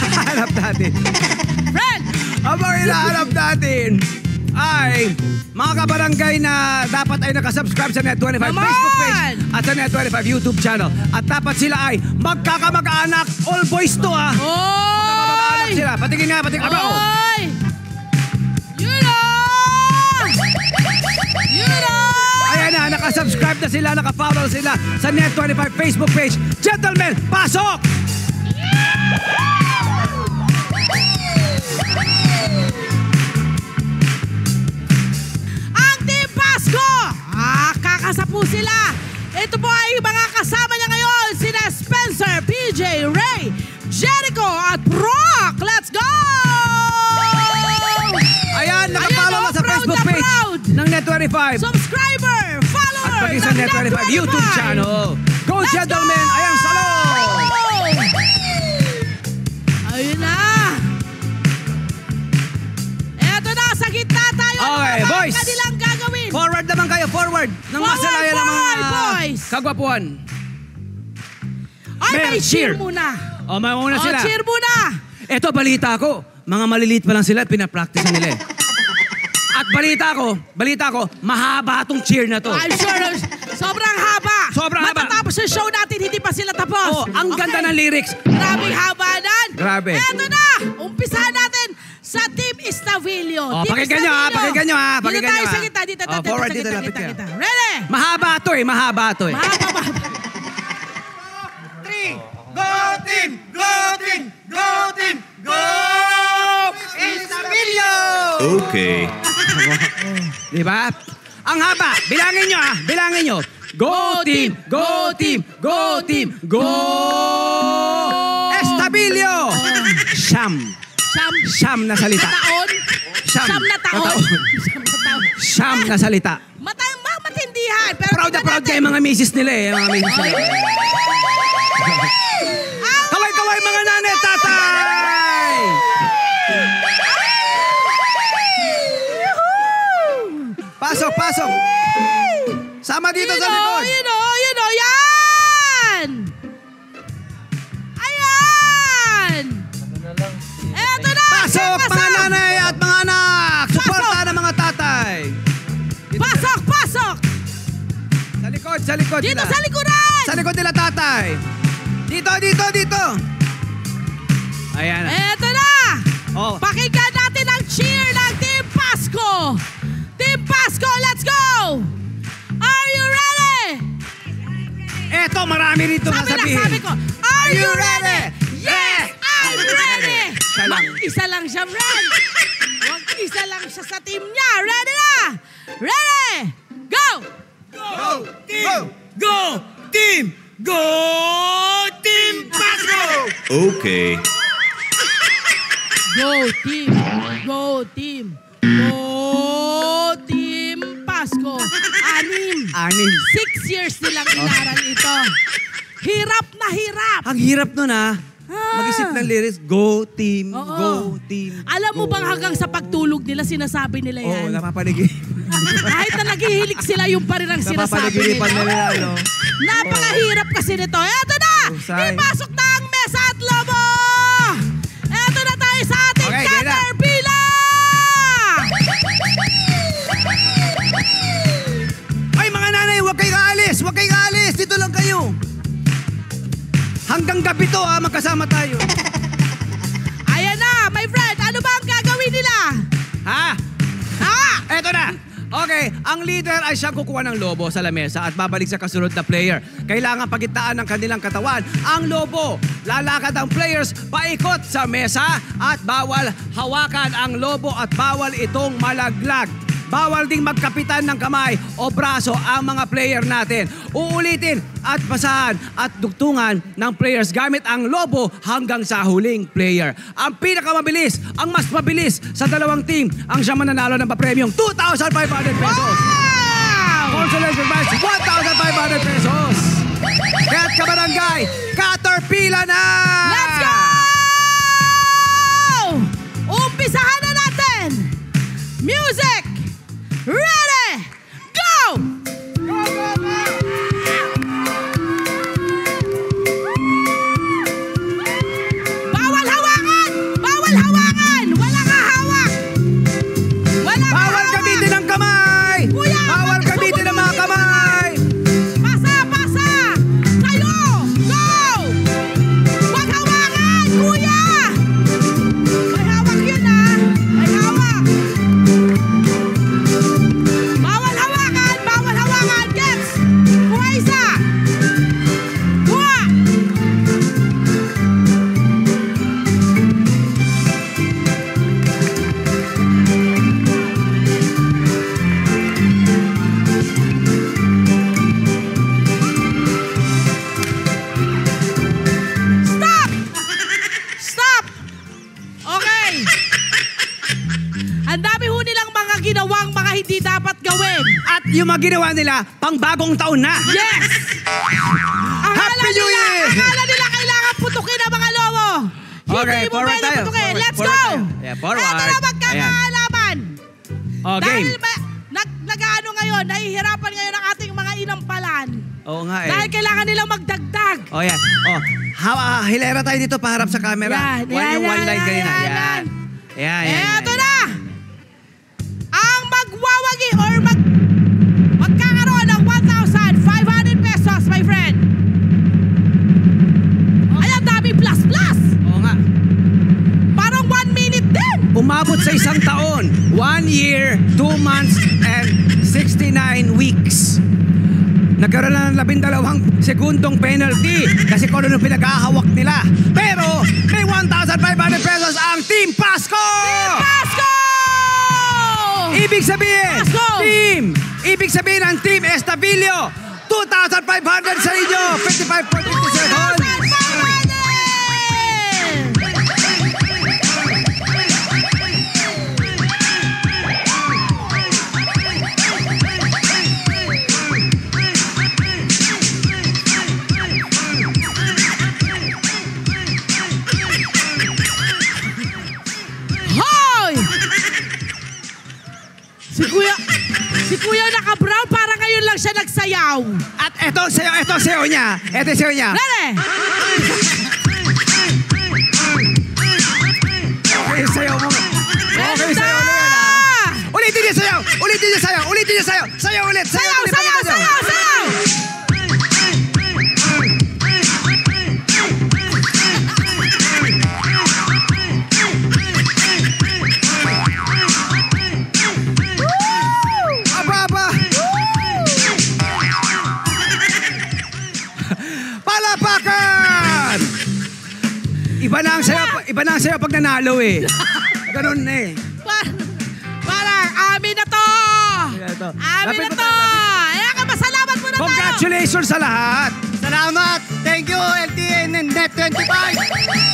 hinahanap natin. Friend! Ang hinahanap natin ay mga kabarangay na dapat ay nakasubscribe sa Net25 Facebook page at sa Net25 YouTube channel. At dapat sila ay magkakamag-anak. All boys to ha. Magkakamag-anak sila. Patingin nga, patingin. Oy! Yun o! Yun o! Ayan na, nakasubscribe na sila, nakafollow sila sa Net25 Facebook page. Gentlemen, pasok! Ang Team Pasko! Kakasa po sila. Ito po ay mga kasama niya ngayon, sina Spencer, PJ, Ray, Jericho at Brock. Let's go! Ayan, nakafollow na sa Facebook page ng Net25. Subscriber, follower at pati sa Net25 YouTube channel. Go, Let's gentlemen! Go! Ayan, salon! Ayun na! Eto na, sa gitna tayo. Okay, boys. Kanilang gagawin. Forward naman kayo, forward. Nang masalayan ng mga boys. kagwapuan. Ay, may cheer muna. O, may muna sila. Cheer muna. Eto, balita ko. Mga maliliit pa lang sila, pinapractice nila eh. At balita ko, mahaba tong cheer na to. I'm sure, sobrang haba. Sobrang haba. Matatapos yung show natin, hindi pa sila tapos. Oh, ang ganda ng lyrics. Grabing haba nan. Grabe. Eto na, umpisahan natin sa Team Estavillo. Oh, pakinggan nyo ha, pakinggan nyo ha. Dito tayo sa gitna, dito. Forward sa dito, gitna, lapit gitna. ka. Ready? Mahaba to eh. Mahaba. 3, go team! Go team! Go team! Go! Estavillo! Okay. Diba? Ang haba. Bilangin nyo ha. Bilangin nyo. Go team! Go team! Go team! Go! Estavillo! Siyam na salita. Taon? Siyam na taon. Siyam na salita. Matindihan. Pero Proud na proud kayo mga misis nila eh. Mga misis nila. Kaway-kaway mga nanay, tatay! Pasok, pasok! Sama dito sa likod. Yan! Ayan! Eto na! Pasok mga nanay at mga anak! Suporta ng mga tatay! Pasok! Sa likod Dito nila. sa likuran! Sa likod nila tatay! Dito! Ayan. Eto na! Oh. Pakinggan natin ang cheer ng Team Pasko! Team Pasko, let's go! Are you ready? Eto, marami rito sasabihin. Sabi ko, are you ready? Yes! I'm ready! Siya lang. Mag-isa lang siya, friend. Mag-isa lang siya sa team niya. Ready na? Ready? Go! Go team! Go team! Go team Pasko! Okay. Go team! Go team! Go team Pasko! 6 years nilang inaral ito. Hirap na hirap. Ang hirap nun ha. Mag-isip ng lyrics, go team, Oo. go team. Alam mo bang hanggang sa pagtulog nila, sinasabi nila Oo, yan? napapaligid. Kahit na naghihilig sila, yung pa rin ang sinasabi Napapaligid nila. nila, no? Napakahirap kasi nito. Eto na! Usay. Ipasok na ang mesa at lobo! Eto na tayo sa ating Okay, game na. Caterpillar! Ay, mga nanay, huwag kayong aalis! Huwag kayong aalis! Dito lang kayo! Hanggang gabi to ha, magkasama tayo. Ayan na, my friend. Ano ba ang gagawin nila? Ha? Ha? Eto na! Okay, ang leader ay siyang kukuha ng lobo sa lamesa at babalik sa kasunod na player. Kailangan pagitaan ng kanilang katawan ang lobo. Lalakad ang players paikot sa mesa at bawal hawakan ang lobo at bawal itong malaglag. Bawal ding magkapitan ng kamay o braso ang mga player natin. Uulitin at basahan at dugtungan ng players gamit ang lobo hanggang sa huling player. Ang pinakamabilis, ang mas mabilis sa dalawang team ang siyang mananalo ng papremyong 2,500 pesos. Wow! Consolation prize, 1,500 pesos. Kaya't kabarangay, Caterpillar na! Let's go! Umpisahan na natin! Music! Ready! Go! Bawal hawakan! yung mga ginawa nila, pang bagong taon na. Yes! Happy New Year! Akala nila kailangan putukin ang mga lobo. Okay, Hindi mo forward pwede tayo. putukin. Let's Forward go! tayo. Yeah, forward. Ito na magkakalaban. Oh, game. Dahil nag-ano ngayon, nahihirapan ngayon ang ating mga inampalan. Oo nga eh. Dahil kailangan nilang magdagdag. Oh, yan. Oh, hilera tayo dito paharap sa camera. Yung one line kanina. Yan. Yan. Eto na! Ang magwawagi or magkakaroon ng 1,500 pesos, my friend. Ayan, dami plus-plus. Oo nga. Parang 1 minute din. Umabot sa 1 taon. 1 year, 2 months, and 69 weeks. Nagkaroon na ng 12 segundong penalty kasi kung ano pinag-ahawak nila. Pero may 1,500 pesos ang Team Pasko! Pasko! Ibig sabihin, Pasko! Ibig sabihin ng Team Estavillo, 2,500 sa inyo, 55.50 seconds. 1,500! Hoy! Si Kuya naka-brown, para ngayon lang siya nagsayaw. At eto sayo niya. Eto sayo niya. Ready? Okay, sayo mo. Okay, sayo na yan ah. Ulitin niya sayo. Sayo ulit. Sayaw! Aba. Palapakan! Iba na ang sayo pag nanalo eh. Ganun na eh. Parang, amin na to! Amin na to! Ayan ka, masalamat muna tayo! Congratulations sa lahat! Salamat! Thank you, LTN and Net25!